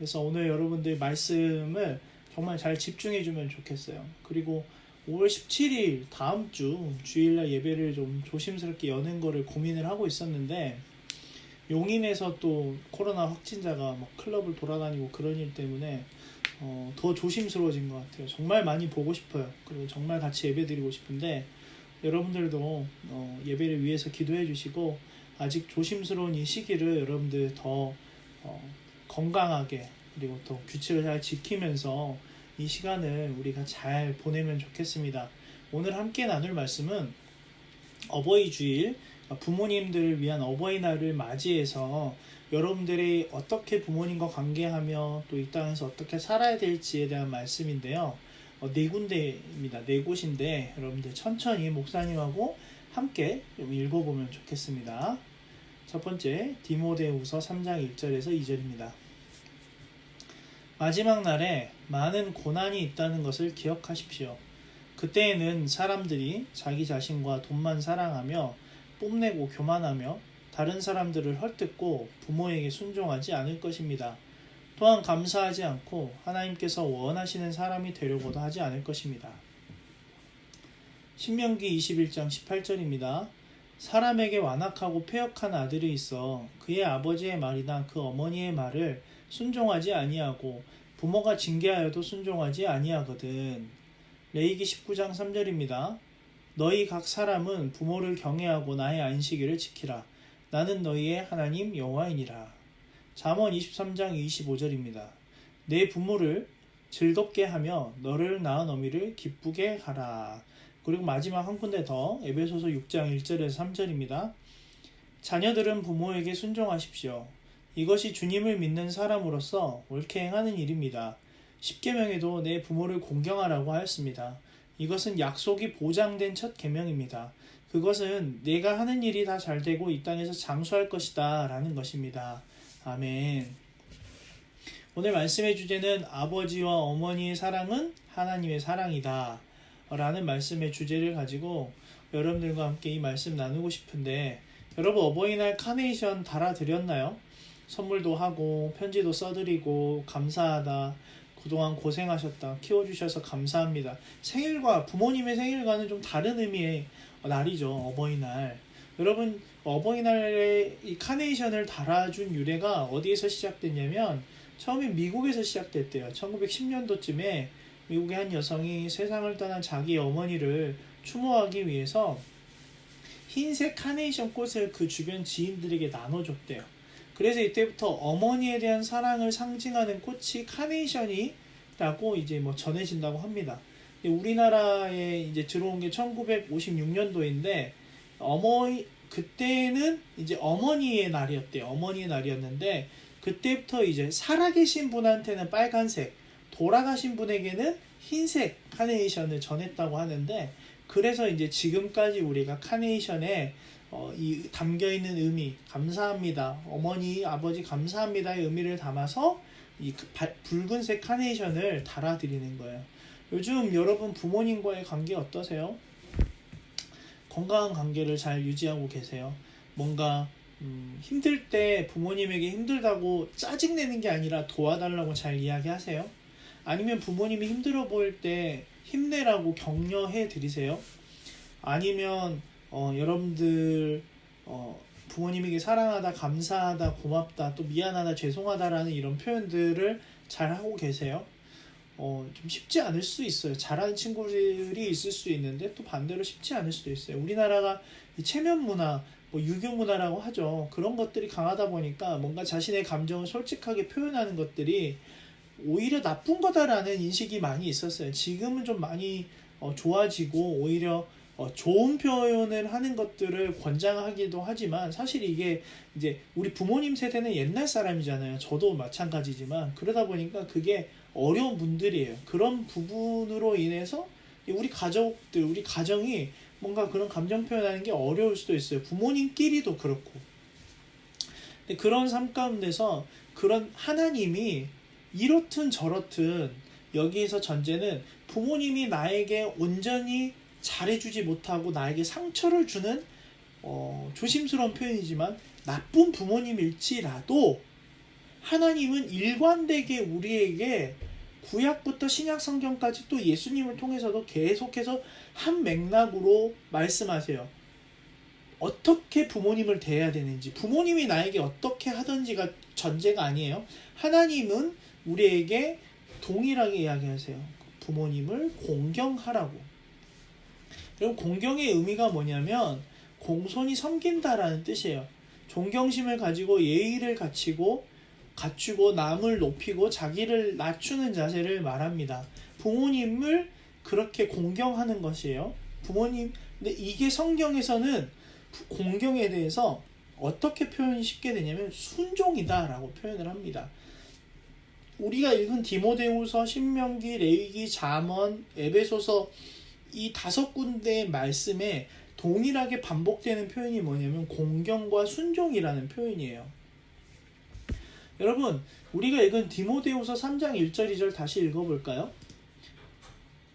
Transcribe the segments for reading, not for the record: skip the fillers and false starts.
그래서 오늘 여러분들 말씀을 정말 잘 집중해 주면 좋겠어요. 그리고 5월 17일 다음 주 주일날 예배를 좀 조심스럽게 여는 거를 고민을 하고 있었는데, 용인에서 또 코로나 확진자가 막 클럽을 돌아다니고 그런 일 때문에 더 조심스러워진 것 같아요. 정말 많이 보고 싶어요. 그리고 정말 같이 예배 드리고 싶은데, 여러분들도 예배를 위해서 기도해 주시고, 아직 조심스러운 이 시기를 여러분들 더 건강하게, 그리고 또 규칙을 잘 지키면서 이 시간을 우리가 잘 보내면 좋겠습니다. 오늘 함께 나눌 말씀은 어버이 주일, 부모님들을 위한 어버이날을 맞이해서 여러분들이 어떻게 부모님과 관계하며 또 이 땅에서 어떻게 살아야 될지에 대한 말씀인데요. 네 군데입니다. 네 곳인데 여러분들 천천히 목사님하고 함께 좀 읽어보면 좋겠습니다. 첫 번째, 디모데후서 3장 1절에서 2절입니다. 마지막 날에 많은 고난이 있다는 것을 기억하십시오. 그때에는 사람들이 자기 자신과 돈만 사랑하며 뽐내고 교만하며 다른 사람들을 헐뜯고 부모에게 순종하지 않을 것입니다. 또한 감사하지 않고 하나님께서 원하시는 사람이 되려고도 하지 않을 것입니다. 신명기 21장 18절입니다. 사람에게 완악하고 패역한 아들이 있어 그의 아버지의 말이나 그 어머니의 말을 순종하지 아니하고 부모가 징계하여도 순종하지 아니하거든. 레위기 19장 3절입니다. 너희 각 사람은 부모를 경외하고 나의 안식일을 지키라. 나는 너희의 하나님 여호와이니라. 잠언 23장 25절입니다. 내 부모를 즐겁게 하며 너를 낳은 어미를 기쁘게 하라. 그리고 마지막 한 군데 더, 에베소서 6장 1절에서 3절입니다. 자녀들은 부모에게 순종하십시오. 이것이 주님을 믿는 사람으로서 옳게 행하는 일입니다. 십계명에도 내 부모를 공경하라고 하였습니다. 이것은 약속이 보장된 첫 계명입니다. 그것은 내가 하는 일이 다 잘되고 이 땅에서 장수할 것이다 라는 것입니다. 아멘. 오늘 말씀의 주제는 아버지와 어머니의 사랑은 하나님의 사랑이다 라는 말씀의 주제를 가지고 여러분들과 함께 이 말씀 나누고 싶은데, 여러분 어버이날 카네이션 달아드렸나요? 선물도 하고 편지도 써드리고 감사하다, 그동안 고생하셨다, 키워주셔서 감사합니다. 생일과 부모님의 생일과는 좀 다른 의미의 날이죠, 어버이날. 여러분 어버이날에 이 카네이션을 달아준 유래가 어디에서 시작됐냐면 처음에 미국에서 시작됐대요. 1910년도쯤에 미국의 한 여성이 세상을 떠난 자기 어머니를 추모하기 위해서 흰색 카네이션 꽃을 그 주변 지인들에게 나눠줬대요. 그래서 이때부터 어머니에 대한 사랑을 상징하는 꽃이 카네이션이라고 이제 뭐 전해진다고 합니다. 우리나라에 이제 들어온 게 1956년도인데 그때는 이제 어머니의 날이었대요. 어머니의 날이었는데 그때부터 이제 살아계신 분한테는 빨간색, 돌아가신 분에게는 흰색 카네이션을 전했다고 하는데, 그래서 이제 지금까지 우리가 카네이션에 이 담겨있는 의미, 감사합니다, 어머니, 아버지 감사합니다의 의미를 담아서 이 붉은색 카네이션을 달아드리는 거예요. 요즘 여러분 부모님과의 관계 어떠세요? 건강한 관계를 잘 유지하고 계세요? 뭔가 힘들 때 부모님에게 힘들다고 짜증내는 게 아니라 도와달라고 잘 이야기하세요? 아니면 부모님이 힘들어 보일 때 힘내라고 격려해 드리세요? 아니면 여러분들 부모님에게 사랑하다, 감사하다, 고맙다, 또 미안하다, 죄송하다라는 이런 표현들을 잘 하고 계세요? 좀 쉽지 않을 수 있어요. 잘하는 친구들이 있을 수 있는데 또 반대로 쉽지 않을 수도 있어요. 우리나라가 체면 문화, 유교 문화라고 하죠. 그런 것들이 강하다 보니까 뭔가 자신의 감정을 솔직하게 표현하는 것들이 오히려 나쁜 거다라는 인식이 많이 있었어요. 지금은 좀 많이 좋아지고 오히려 좋은 표현을 하는 것들을 권장하기도 하지만, 사실 이게 이제 우리 부모님 세대는 옛날 사람이잖아요. 저도 마찬가지지만, 그러다 보니까 그게 어려운 분들이에요. 그런 부분으로 인해서 우리 가족들, 우리 가정이 뭔가 그런 감정 표현하는 게 어려울 수도 있어요. 부모님끼리도 그렇고. 근데 그런 삶 가운데서 그런 하나님이 이렇든 저렇든 여기에서 전제는 부모님이 나에게 온전히 잘해주지 못하고 나에게 상처를 주는 조심스러운 표현이지만 나쁜 부모님일지라도 하나님은 일관되게 우리에게 구약부터 신약 성경까지 또 예수님을 통해서도 계속해서 한 맥락으로 말씀하세요. 어떻게 부모님을 대해야 되는지, 부모님이 나에게 어떻게 하든지가 전제가 아니에요. 하나님은 우리에게 동일하게 이야기하세요. 부모님을 공경하라고. 그럼 공경의 의미가 뭐냐면 공손히 섬긴다라는 뜻이에요. 존경심을 가지고 예의를 갖추고 남을 높이고 자기를 낮추는 자세를 말합니다. 부모님을 그렇게 공경하는 것이에요. 부모님, 근데 이게 성경에서는 공경에 대해서 어떻게 표현이 쉽게 되냐면 순종이다라고 표현을 합니다. 우리가 읽은 디모데후서, 신명기, 레위기, 잠언, 에베소서 이 5군데의 말씀에 동일하게 반복되는 표현이 뭐냐면 공경과 순종이라는 표현이에요. 여러분, 우리가 읽은 디모데후서 3장 1절 2절 다시 읽어볼까요?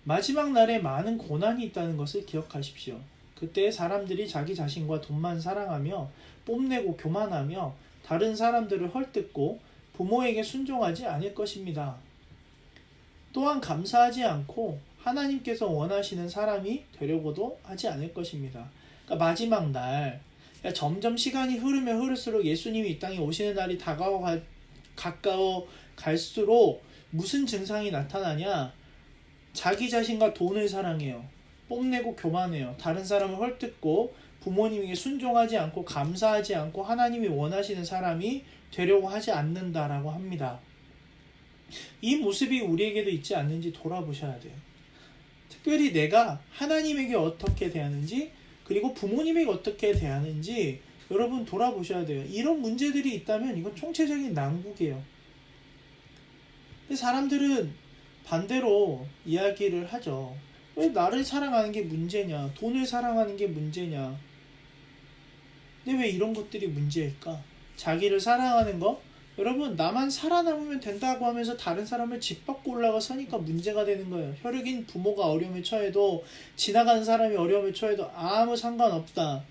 마지막 날에 많은 고난이 있다는 것을 기억하십시오. 그때 사람들이 자기 자신과 돈만 사랑하며 뽐내고 교만하며 다른 사람들을 헐뜯고 부모에게 순종하지 않을 것입니다. 또한 감사하지 않고 하나님께서 원하시는 사람이 되려고도 하지 않을 것입니다. 그러니까 마지막 날, 그러니까 점점 시간이 흐르면 흐를수록 예수님이 이 땅에 오시는 날이 가까워 갈수록 무슨 증상이 나타나냐? 자기 자신과 돈을 사랑해요. 뽐내고 교만해요. 다른 사람을 헐뜯고 부모님에게 순종하지 않고 감사하지 않고 하나님이 원하시는 사람이 되려고 하지 않는다라고 합니다. 이 모습이 우리에게도 있지 않는지 돌아보셔야 돼요. 특별히 내가 하나님에게 어떻게 대하는지 그리고 부모님에게 어떻게 대하는지 여러분 돌아보셔야 돼요. 이런 문제들이 있다면 이건 총체적인 난국이에요. 근데 사람들은 반대로 이야기를 하죠. 왜 나를 사랑하는 게 문제냐? 돈을 사랑하는 게 문제냐? 근데 왜 이런 것들이 문제일까? 자기를 사랑하는 거? 여러분, 나만 살아남으면 된다고 하면서 다른 사람을 짓밟고 올라가서니까 문제가 되는 거예요. 혈육인 부모가 어려움에 처해도 지나가는 사람이 어려움에 처해도 아무 상관없다.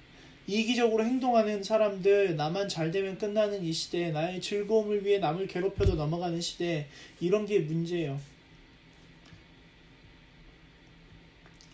이기적으로 행동하는 사람들, 나만 잘 되면 끝나는 이 시대, 나의 즐거움을 위해 남을 괴롭혀도 넘어가는 시대, 이런 게 문제예요.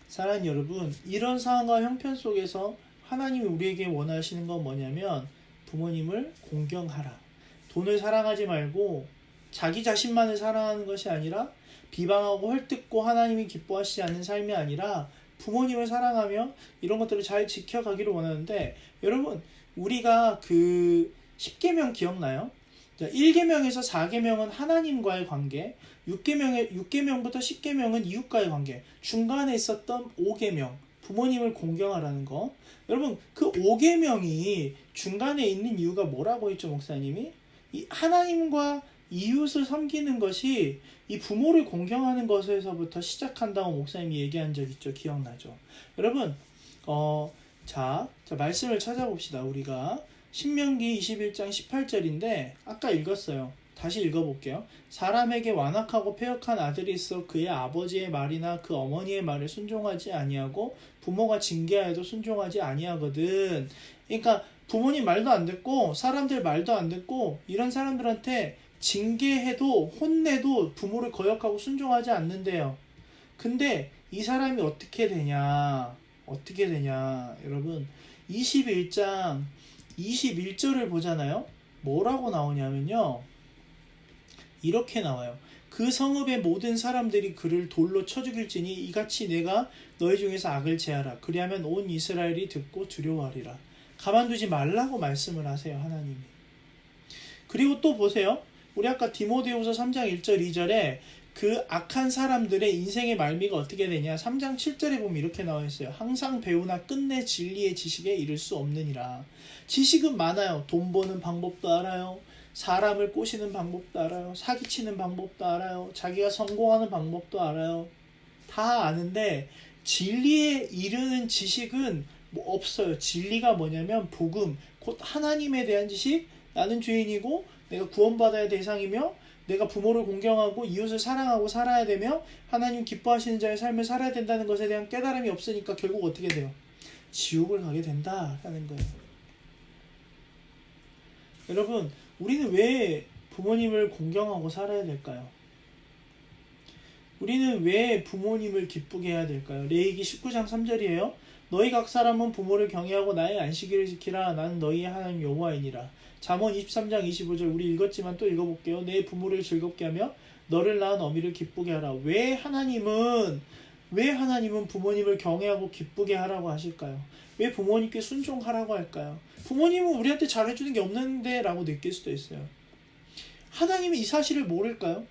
사랑하는 여러분, 이런 상황과 형편 속에서 하나님이 우리에게 원하시는 건 뭐냐면 부모님을 공경하라. 돈을 사랑하지 말고 자기 자신만을 사랑하는 것이 아니라 비방하고 헐뜯고 하나님이 기뻐하시지 않는 삶이 아니라 부모님을 사랑하며 이런 것들을 잘 지켜가기를 원하는데, 여러분, 우리가 그 10계명 기억나요? 1계명에서 4계명은 하나님과의 관계, 6계명부터 10계명은 이웃과의 관계, 중간에 있었던 5계명, 부모님을 공경하라는 거. 여러분, 그 5계명이 중간에 있는 이유가 뭐라고 했죠, 목사님이? 이 하나님과 이웃을 섬기는 것이 이 부모를 공경하는 것에서부터 시작한다고 목사님이 얘기한 적 있죠. 기억나죠? 여러분, 자, 말씀을 찾아봅시다. 우리가 신명기 21장 18절인데 아까 읽었어요. 다시 읽어볼게요. 사람에게 완악하고 패역한 아들이 있어 그의 아버지의 말이나 그 어머니의 말을 순종하지 아니하고 부모가 징계하여도 순종하지 아니하거든. 그러니까 부모님 말도 안 듣고 사람들 말도 안 듣고 이런 사람들한테 징계해도 혼내도 부모를 거역하고 순종하지 않는데요. 근데 이 사람이 어떻게 되냐? 여러분, 21장 21절을 보잖아요. 뭐라고 나오냐면요. 이렇게 나와요. 그 성읍의 모든 사람들이 그를 돌로 쳐 죽일지니 이같이 내가 너희 중에서 악을 제하라. 그리하면 온 이스라엘이 듣고 두려워하리라. 가만두지 말라고 말씀을 하세요, 하나님이. 그리고 또 보세요. 우리 아까 디모데후서 3장 1절 2절에 그 악한 사람들의 인생의 말미가 어떻게 되냐. 3장 7절에 보면 이렇게 나와 있어요. 항상 배우나 끝내 진리의 지식에 이를 수 없느니라. 지식은 많아요. 돈 버는 방법도 알아요. 사람을 꼬시는 방법도 알아요. 사기치는 방법도 알아요. 자기가 성공하는 방법도 알아요. 다 아는데 진리에 이르는 지식은 뭐 없어요. 진리가 뭐냐면 복음, 곧 하나님에 대한 지식, 나는 죄인이고 내가 구원받아야 대상이며 내가 부모를 공경하고 이웃을 사랑하고 살아야 되며 하나님 기뻐하시는 자의 삶을 살아야 된다는 것에 대한 깨달음이 없으니까 결국 어떻게 돼요? 지옥을 가게 된다라는 거예요. 여러분, 우리는 왜 부모님을 공경하고 살아야 될까요? 우리는 왜 부모님을 기쁘게 해야 될까요? 레위기 19장 3절이에요. 너희 각 사람은 부모를 경외하고 나의 안식일을 지키라. 나는 너희의 하나님 여호와이니라. 잠언 23장 25절 우리 읽었지만 또 읽어볼게요. 내 부모를 즐겁게 하며 너를 낳은 어미를 기쁘게 하라. 왜 하나님은 부모님을 경외하고 기쁘게 하라고 하실까요? 왜 부모님께 순종하라고 할까요? 부모님은 우리한테 잘해주는 게 없는데 라고 느낄 수도 있어요. 하나님이 이 사실을 모를까요?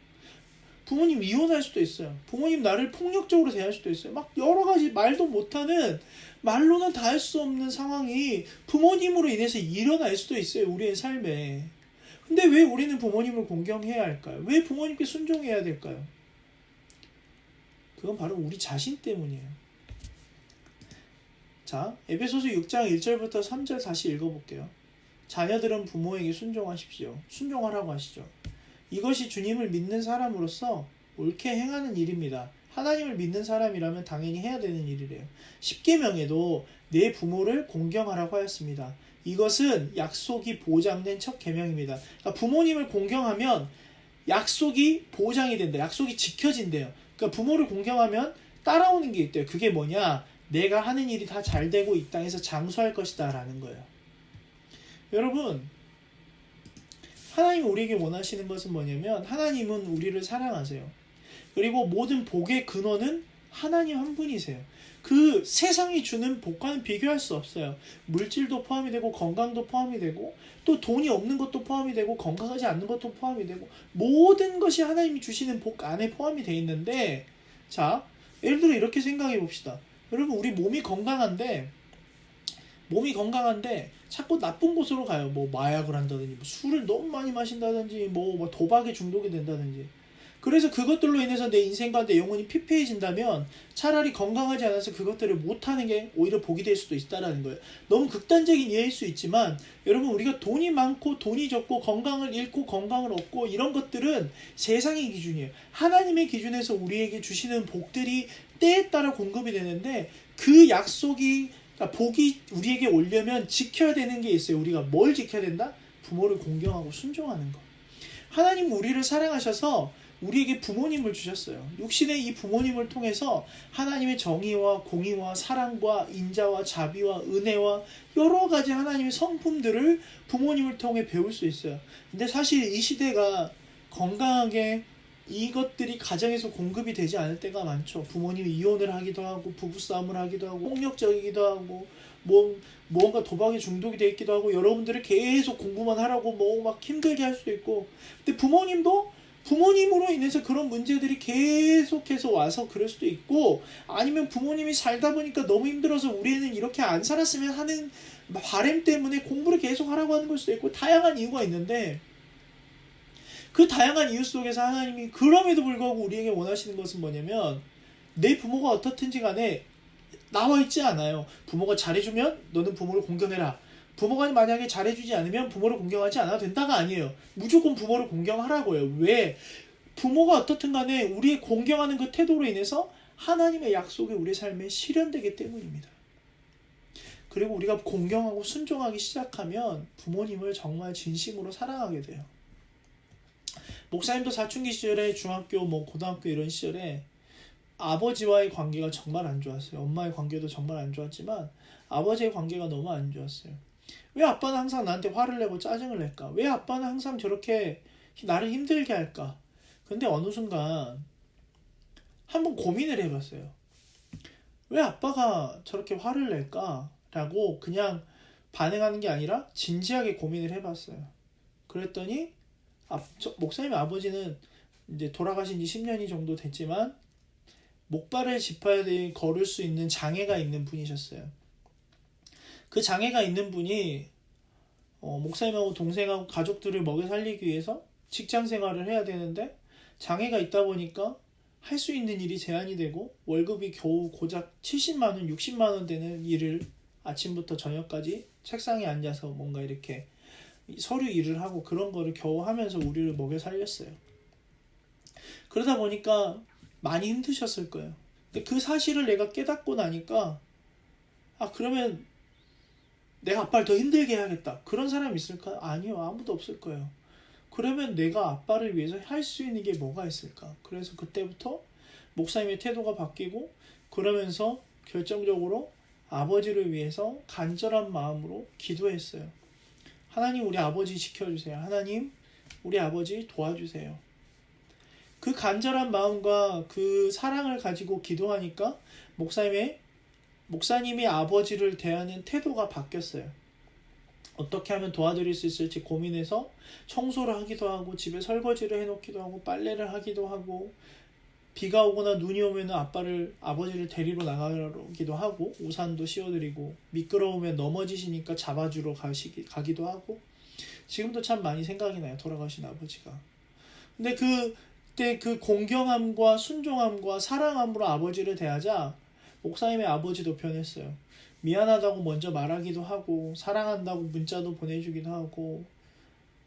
부모님 이혼할 수도 있어요. 부모님 나를 폭력적으로 대할 수도 있어요. 막 여러 가지 말도 못하는, 말로는 다 할 수 없는 상황이 부모님으로 인해서 일어날 수도 있어요. 우리의 삶에. 근데 왜 우리는 부모님을 공경해야 할까요? 왜 부모님께 순종해야 될까요? 그건 바로 우리 자신 때문이에요. 자, 에베소서 6장 1절부터 3절 다시 읽어볼게요. 자녀들은 부모에게 순종하십시오. 순종하라고 하시죠. 이것이 주님을 믿는 사람으로서 옳게 행하는 일입니다. 하나님을 믿는 사람이라면 당연히 해야 되는 일이래요. 십계명에도 내 부모를 공경하라고 하였습니다. 이것은 약속이 보장된 첫 계명입니다. 그러니까 부모님을 공경하면 약속이 보장이 된다. 약속이 지켜진대요. 그러니까 부모를 공경하면 따라오는 게 있대요. 그게 뭐냐? 내가 하는 일이 다 잘 되고 이 땅에서 장수할 것이다 라는 거예요. 여러분, 하나님이 우리에게 원하시는 것은 뭐냐면 하나님은 우리를 사랑하세요. 그리고 모든 복의 근원은 하나님 한 분이세요. 그 세상이 주는 복과는 비교할 수 없어요. 물질도 포함이 되고 건강도 포함이 되고 또 돈이 없는 것도 포함이 되고 건강하지 않는 것도 포함이 되고 모든 것이 하나님이 주시는 복 안에 포함이 되어 있는데, 자, 예를 들어 이렇게 생각해 봅시다. 여러분, 우리 몸이 건강한데 자꾸 나쁜 곳으로 가요. 뭐 마약을 한다든지, 뭐 술을 너무 많이 마신다든지, 뭐 도박에 중독이 된다든지. 그래서 그것들로 인해서 내 인생과 내 영혼이 피폐해진다면 차라리 건강하지 않아서 그것들을 못하는 게 오히려 복이 될 수도 있다라는 거예요. 너무 극단적인 예일 수 있지만 여러분, 우리가 돈이 많고 돈이 적고 건강을 잃고 건강을 얻고 이런 것들은 세상의 기준이에요. 하나님의 기준에서 우리에게 주시는 복들이 때에 따라 공급이 되는데 그 약속이, 그러니까 복이 우리에게 오려면 지켜야 되는 게 있어요. 우리가 뭘 지켜야 된다? 부모를 공경하고 순종하는 것. 하나님은 우리를 사랑하셔서 우리에게 부모님을 주셨어요. 육신의 이 부모님을 통해서 하나님의 정의와 공의와 사랑과 인자와 자비와 은혜와 여러 가지 하나님의 성품들을 부모님을 통해 배울 수 있어요. 근데 사실 이 시대가 건강하게 이것들이 가정에서 공급이 되지 않을 때가 많죠. 부모님이 이혼을 하기도 하고 부부싸움을 하기도 하고 폭력적이기도 하고 뭔가 도박에 중독이 돼 있기도 하고 여러분들을 계속 공부만 하라고 막 힘들게 할 수도 있고, 근데 부모님도 부모님으로 인해서 그런 문제들이 계속해서 와서 그럴 수도 있고, 아니면 부모님이 살다 보니까 너무 힘들어서 우리 애는 이렇게 안 살았으면 하는 바람 때문에 공부를 계속 하라고 하는 걸 수도 있고, 다양한 이유가 있는데 그 다양한 이유 속에서 하나님이 그럼에도 불구하고 우리에게 원하시는 것은 뭐냐면 내 부모가 어떻든지 간에 나와 있지 않아요. 부모가 잘해주면 너는 부모를 공경해라. 부모가 만약에 잘해주지 않으면 부모를 공경하지 않아도 된다가 아니에요. 무조건 부모를 공경하라고요. 왜? 부모가 어떻든 간에 우리의 공경하는 그 태도로 인해서 하나님의 약속이 우리 삶에 실현되기 때문입니다. 그리고 우리가 공경하고 순종하기 시작하면 부모님을 정말 진심으로 사랑하게 돼요. 목사님도 사춘기 시절에 중학교, 고등학교 이런 시절에 아버지와의 관계가 정말 안 좋았어요. 엄마의 관계도 정말 안 좋았지만 아버지의 관계가 너무 안 좋았어요. 왜 아빠는 항상 나한테 화를 내고 짜증을 낼까? 왜 아빠는 항상 저렇게 나를 힘들게 할까? 근데 어느 순간 한번 고민을 해봤어요. 왜 아빠가 저렇게 화를 낼까? 라고 그냥 반응하는 게 아니라 진지하게 고민을 해봤어요. 그랬더니 목사님의 아버지는 이제 돌아가신 지 10년이 정도 됐지만 목발을 짚어야 걸을 수 있는 장애가 있는 분이셨어요. 그 장애가 있는 분이 목사님하고 동생하고 가족들을 먹여 살리기 위해서 직장 생활을 해야 되는데 장애가 있다 보니까 할 수 있는 일이 제한이 되고 월급이 겨우 고작 70만 원, 60만 원 되는 일을 아침부터 저녁까지 책상에 앉아서 뭔가 이렇게 서류 일을 하고 그런 거를 겨우 하면서 우리를 먹여 살렸어요. 그러다 보니까 많이 힘드셨을 거예요. 근데 그 사실을 내가 깨닫고 나니까 그러면 내가 아빠를 더 힘들게 해야겠다. 그런 사람이 있을까요? 아니요. 아무도 없을 거예요. 그러면 내가 아빠를 위해서 할 수 있는 게 뭐가 있을까? 그래서 그때부터 목사님의 태도가 바뀌고 그러면서 결정적으로 아버지를 위해서 간절한 마음으로 기도했어요. 하나님 우리 아버지 지켜주세요. 하나님 우리 아버지 도와주세요. 그 간절한 마음과 그 사랑을 가지고 기도하니까 목사님이 아버지를 대하는 태도가 바뀌었어요. 어떻게 하면 도와드릴 수 있을지 고민해서 청소를 하기도 하고 집에 설거지를 해놓기도 하고 빨래를 하기도 하고 비가 오거나 눈이 오면 아버지를 데리러 나가기도 하고 우산도 씌워드리고 미끄러우면 넘어지시니까 잡아주러 가기도 하고 지금도 참 많이 생각이 나요. 돌아가신 아버지가. 근데 그때 그 공경함과 순종함과 사랑함으로 아버지를 대하자 목사님의 아버지도 변했어요. 미안하다고 먼저 말하기도 하고 사랑한다고 문자도 보내주기도 하고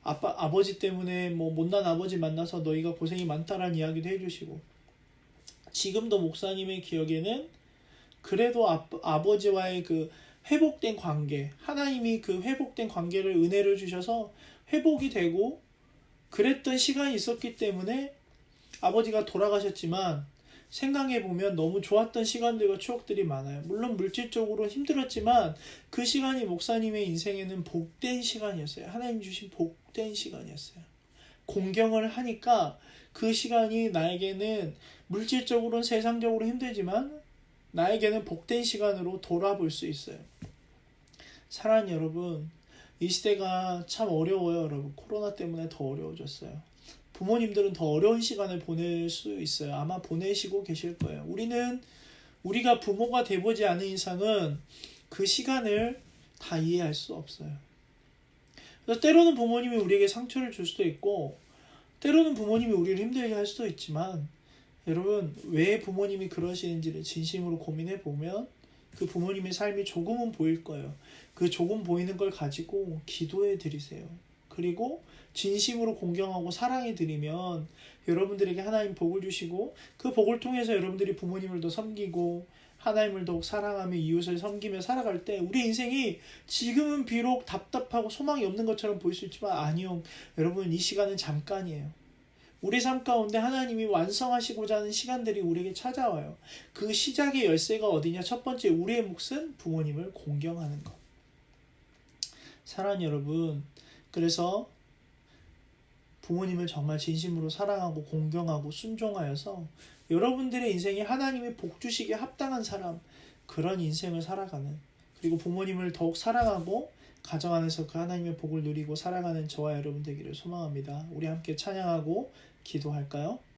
아버지 때문에 뭐 못난 아버지 만나서 너희가 고생이 많다라는 이야기도 해주시고 지금도 목사님의 기억에는 그래도 아버지와의 그 회복된 관계 하나님이 그 회복된 관계를 은혜를 주셔서 회복이 되고 그랬던 시간이 있었기 때문에 아버지가 돌아가셨지만 생각해보면 너무 좋았던 시간들과 추억들이 많아요. 물론 물질적으로 힘들었지만 그 시간이 목사님의 인생에는 복된 시간이었어요. 하나님 주신 복된 시간이었어요. 공경을 하니까 그 시간이 나에게는 물질적으로는 세상적으로 힘들지만 나에게는 복된 시간으로 돌아볼 수 있어요. 사랑하는 여러분, 이 시대가 참 어려워요. 여러분, 코로나 때문에 더 어려워졌어요. 부모님들은 더 어려운 시간을 보낼 수 있어요. 아마 보내시고 계실 거예요. 우리가 부모가 돼보지 않은 이상은 그 시간을 다 이해할 수 없어요. 그래서 때로는 부모님이 우리에게 상처를 줄 수도 있고 때로는 부모님이 우리를 힘들게 할 수도 있지만 여러분 왜 부모님이 그러시는지를 진심으로 고민해 보면 그 부모님의 삶이 조금은 보일 거예요. 그 조금 보이는 걸 가지고 기도해 드리세요. 그리고 진심으로 공경하고 사랑해 드리면 여러분들에게 하나님 복을 주시고 그 복을 통해서 여러분들이 부모님을 더 섬기고 하나님을 더욱 사랑하며 이웃을 섬기며 살아갈 때 우리 인생이 지금은 비록 답답하고 소망이 없는 것처럼 보일 수 있지만 아니요. 여러분 이 시간은 잠깐이에요. 우리 삶 가운데 하나님이 완성하시고자 하는 시간들이 우리에게 찾아와요. 그 시작의 열쇠가 어디냐? 첫 번째 우리의 몫은 부모님을 공경하는 것. 사랑하는 여러분, 그래서 부모님을 정말 진심으로 사랑하고 공경하고 순종하여서 여러분들의 인생에 하나님이 복 주시기에 합당한 사람, 그런 인생을 살아가는, 그리고 부모님을 더욱 사랑하고 가정 안에서 그 하나님의 복을 누리고 살아가는 저와 여러분 되기를 소망합니다. 우리 함께 찬양하고 기도할까요?